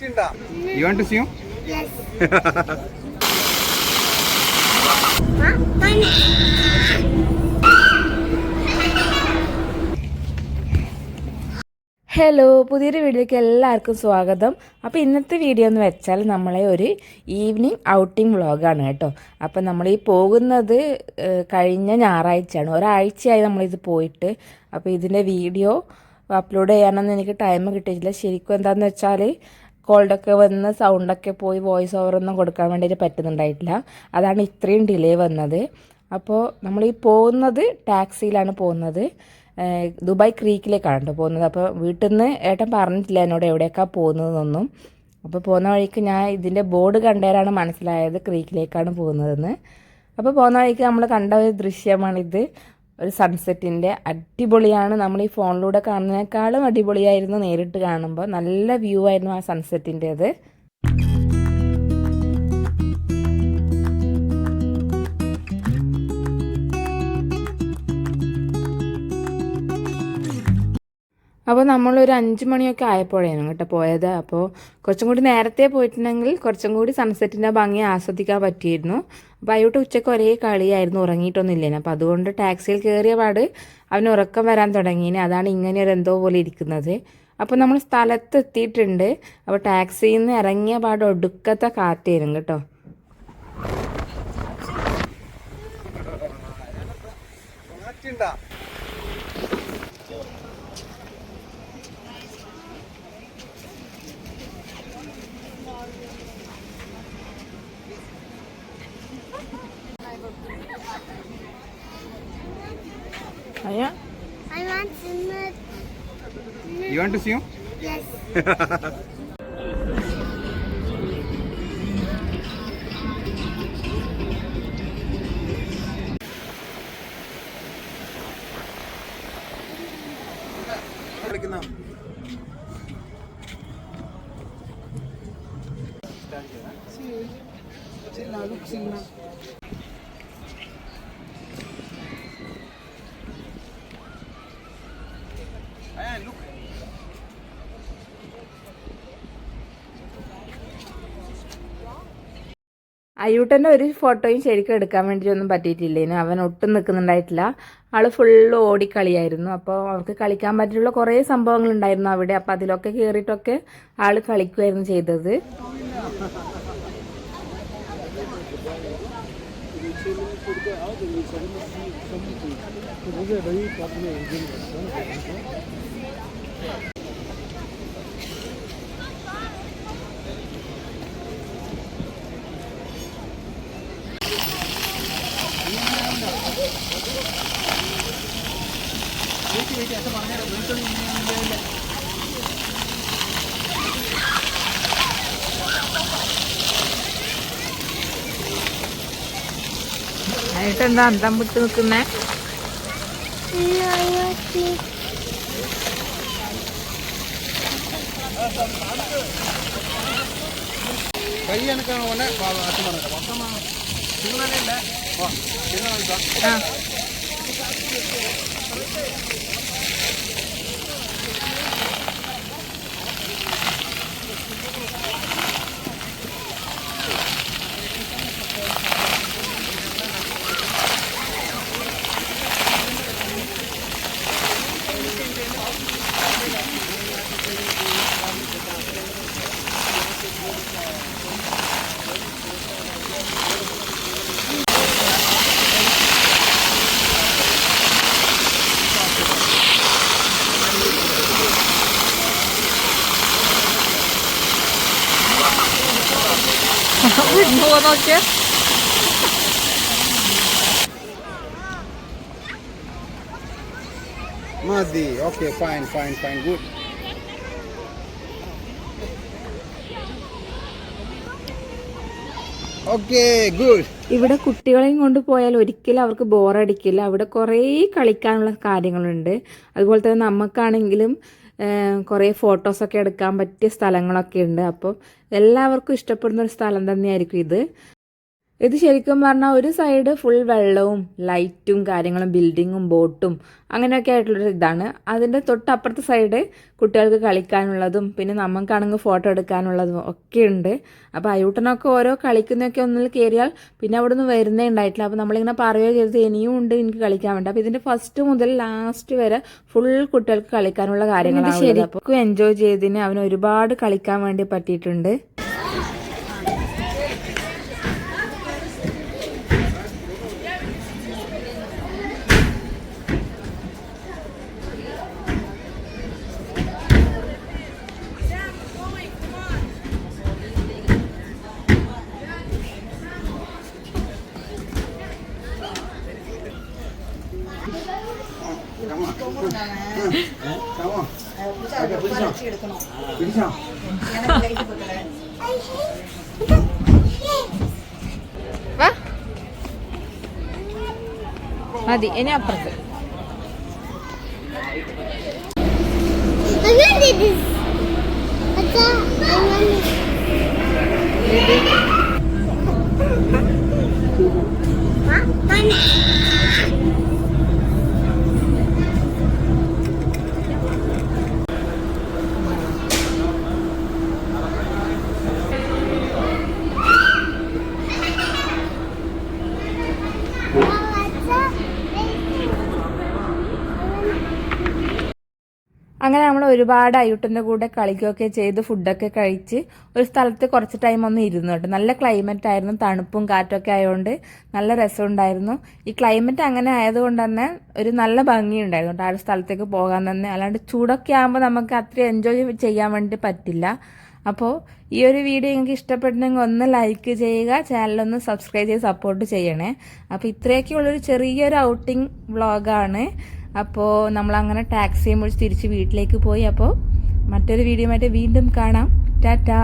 You want to see him? Yes. Hello, പുതിയൊരു വീഡിയോയ്ക്ക് എല്ലാവർക്കും സ്വാഗതം. അപ്പോൾ ഇന്നത്തെ വീഡിയോ എന്ന് വെച്ചാൽ നമ്മളെ ഒരു ഈവനിങ് ഔട്ടിംഗ് വ്ളോഗാണ് കേട്ടോ. അപ്പോൾ നമ്മൾ ഈ പോകുന്നത് കഴിഞ്ഞ ഞായറാഴ്ചയാണ്, ഒരാഴ്ചയായി നമ്മളിത് പോയിട്ട്. അപ്പോൾ ഇതിൻ്റെ വീഡിയോ അപ്ലോഡ് ചെയ്യാനൊന്നും എനിക്ക് ടൈം കിട്ടിയിട്ടില്ല. ശരിക്കും എന്താണെന്ന് വെച്ചാൽ കോൾഡൊക്കെ വന്ന് സൗണ്ടൊക്കെ പോയി വോയിസ് ഓവറൊന്നും കൊടുക്കാൻ വേണ്ടിയിട്ട് പറ്റുന്നുണ്ടായിട്ടില്ല. അതാണ് ഇത്രയും ഡിലേ വന്നത്. അപ്പോൾ നമ്മൾ ഈ പോകുന്നത് ടാക്സിയിലാണ് പോകുന്നത്. ദുബായ് ക്രീക്കിലേക്കാണ് കേട്ടോ പോകുന്നത്. അപ്പോൾ വീട്ടിൽ നിന്ന് ഏട്ടൻ പറഞ്ഞിട്ടില്ല എന്നോട് എവിടേക്കാണ് പോകുന്നതെന്നൊന്നും. അപ്പോൾ പോകുന്ന വഴിക്ക് ഞാൻ ഇതിൻ്റെ ബോർഡ് കണ്ടേരാണ് മനസ്സിലായത് ക്രീക്കിലേക്കാണ് പോകുന്നതെന്ന്. അപ്പോൾ പോകുന്ന വഴിക്ക് നമ്മൾ കണ്ട ഒരു ദൃശ്യമാണിത്, ഒരു സൺസെറ്റിൻ്റെ. അടിപൊളിയാണ്. നമ്മൾ ഈ ഫോണിലൂടെ കാണുന്നതിനേക്കാളും അടിപൊളിയായിരുന്നു നേരിട്ട് കാണുമ്പോൾ. നല്ല വ്യൂ ആയിരുന്നു ആ സൺസെറ്റിൻ്റേത്. അപ്പോൾ നമ്മളൊരു 5 മണിയൊക്കെ ആയപ്പോഴാണ് കേട്ടോ പോയത്. അപ്പോൾ കുറച്ചും കൂടി നേരത്തെ പോയിട്ടുണ്ടെങ്കിൽ കുറച്ചും കൂടി സൺസെറ്റിൻ്റെ ഭംഗി ആസ്വദിക്കാൻ പറ്റിയിരുന്നു. അപ്പോൾ അയോട്ട് ഉച്ചയ്ക്ക് ഒരേ കളിയായിരുന്നു, ഉറങ്ങിയിട്ടൊന്നുമില്ലേന്. അപ്പോൾ അതുകൊണ്ട് ടാക്സിയിൽ കയറിയ പാട് അവന് ഉറക്കം വരാൻ തുടങ്ങിയിന്. അതാണ് ഇങ്ങനെ ഒരു എന്തോ പോലെ ഇരിക്കുന്നത്. അപ്പോൾ നമ്മൾ സ്ഥലത്ത് എത്തിയിട്ടുണ്ട്. അപ്പോൾ ടാക്സിയിൽ നിന്ന് ഇറങ്ങിയ പാട് ഒടുക്കത്തെ കാറ്റായിരുന്നു കേട്ടോ. I want to know. You want to see him? Yes. അയ്യൂട്ടൻ്റെ ഒരു ഫോട്ടോയും ശരിക്കും എടുക്കാൻ വേണ്ടിയിട്ടൊന്നും പറ്റിയിട്ടില്ലേനു. അവൻ ഒട്ടും നിൽക്കുന്നുണ്ടായിട്ടില്ല. ആൾ ഫുള്ള് ഓടിക്കളിയായിരുന്നു. അപ്പോൾ അവർക്ക് കളിക്കാൻ പറ്റിയുള്ള കുറേ സംഭവങ്ങളുണ്ടായിരുന്നു അവിടെ. അപ്പോൾ അതിലൊക്കെ കയറിയിട്ടൊക്കെ ആൾ കളിക്കുമായിരുന്നു ചെയ്തത്. ആയിട്ടെന്താ അന്തം വിട്ട് നിൽക്കുന്നേ? വിടുമ്പോ നോക്കിയ മതി. Okay, fine fine fine, good. Okay, good. ഇവിടെ കുട്ടികളെയും കൊണ്ട് പോയാൽ ഒരിക്കലും അവർക്ക് ബോറടിക്കില്ല. അവിടെ കുറേ കളിക്കാനുള്ള കാര്യങ്ങളുണ്ട്. അതുപോലെ തന്നെ നമുക്കാണെങ്കിലും കുറേ ഫോട്ടോസൊക്കെ എടുക്കാൻ പറ്റിയ സ്ഥലങ്ങളൊക്കെ ഉണ്ട്. അപ്പോൾ എല്ലാവർക്കും ഇഷ്ടപ്പെടുന്ന ഒരു സ്ഥലം തന്നെയായിരിക്കും ഇത്. ഇത് ശരിക്കും പറഞ്ഞാൽ ഒരു സൈഡ് ഫുൾ വെള്ളവും ലൈറ്റും കാര്യങ്ങളും ബിൽഡിങ്ങും ബോട്ടും അങ്ങനെയൊക്കെ ആയിട്ടുള്ളൊരു ഇതാണ്. അതിൻ്റെ തൊട്ടപ്പുറത്തെ സൈഡ് കുട്ടികൾക്ക് കളിക്കാനുള്ളതും പിന്നെ നമുക്കാണെങ്കിൽ ഫോട്ടോ എടുക്കാനുള്ളതും ഒക്കെ ഉണ്ട്. അപ്പോൾ അയൂട്ടനൊക്കെ ഓരോ കളിക്കുന്നതൊക്കെ ഒന്നിൽ കയറിയാൽ പിന്നെ അവിടെ നിന്ന് വരുന്നേ ഉണ്ടായിട്ടില്ല. അപ്പോൾ നമ്മളിങ്ങനെ പറയുകയോ ചെയ്തത് ഇനിയും ഉണ്ട് എനിക്ക് കളിക്കാൻ വേണ്ടി. അപ്പോൾ ഇതിൻ്റെ ഫസ്റ്റ് മുതൽ ലാസ്റ്റ് വരെ ഫുൾ കുട്ടികൾക്ക് കളിക്കാനുള്ള കാര്യങ്ങളാണ്. ശരിക്കും എൻജോയ് ചെയ്തതിന് അവന് ഒരുപാട് കളിക്കാൻ വേണ്ടി പറ്റിയിട്ടുണ്ട്. മതി ഇനി അപ്പുറത്ത്. അങ്ങനെ നമ്മൾ ഒരുപാട് അയ്യൂട്ടൻ്റെ കൂടെ കളിക്കുകയൊക്കെ ചെയ്ത് ഫുഡൊക്കെ കഴിച്ച് ഒരു സ്ഥലത്ത് കുറച്ച് ടൈം ഒന്ന് ഇരുന്നു കേട്ടോ. നല്ല ക്ലൈമറ്റ് ആയിരുന്നു, തണുപ്പും കാറ്റൊക്കെ ആയതുകൊണ്ട് നല്ല രസമുണ്ടായിരുന്നു. ഈ ക്ലൈമറ്റ് അങ്ങനെ ആയതുകൊണ്ട് തന്നെ ഒരു നല്ല ഭംഗിയുണ്ടായിരുന്നു കേട്ടോ ആ ഒരു സ്ഥലത്തേക്ക് പോകാൻ തന്നെ. അല്ലാണ്ട് ചൂടൊക്കെ ആകുമ്പോൾ നമുക്ക് അത്ര എൻജോയ് ചെയ്യാൻ വേണ്ടി പറ്റില്ല. അപ്പോൾ ഈ ഒരു വീഡിയോ നിങ്ങൾക്ക് ഇഷ്ടപ്പെട്ടെങ്കിൽ ഒന്ന് ലൈക്ക് ചെയ്യുക, ചാനലൊന്ന് സബ്സ്ക്രൈബ് ചെയ്ത് സപ്പോർട്ട് ചെയ്യണേ. അപ്പോൾ ഇത്രയൊക്കെയുള്ളൊരു ചെറിയൊരു ഔട്ടിംഗ് വ്ളോഗാണ്. അപ്പോൾ നമ്മളങ്ങനെ ടാക്സിയും വിളിച്ച് തിരിച്ച് വീട്ടിലേക്ക് പോയി. അപ്പോൾ മറ്റൊരു വീഡിയോ ആയിട്ട് വീണ്ടും കാണാം. ടാറ്റാ.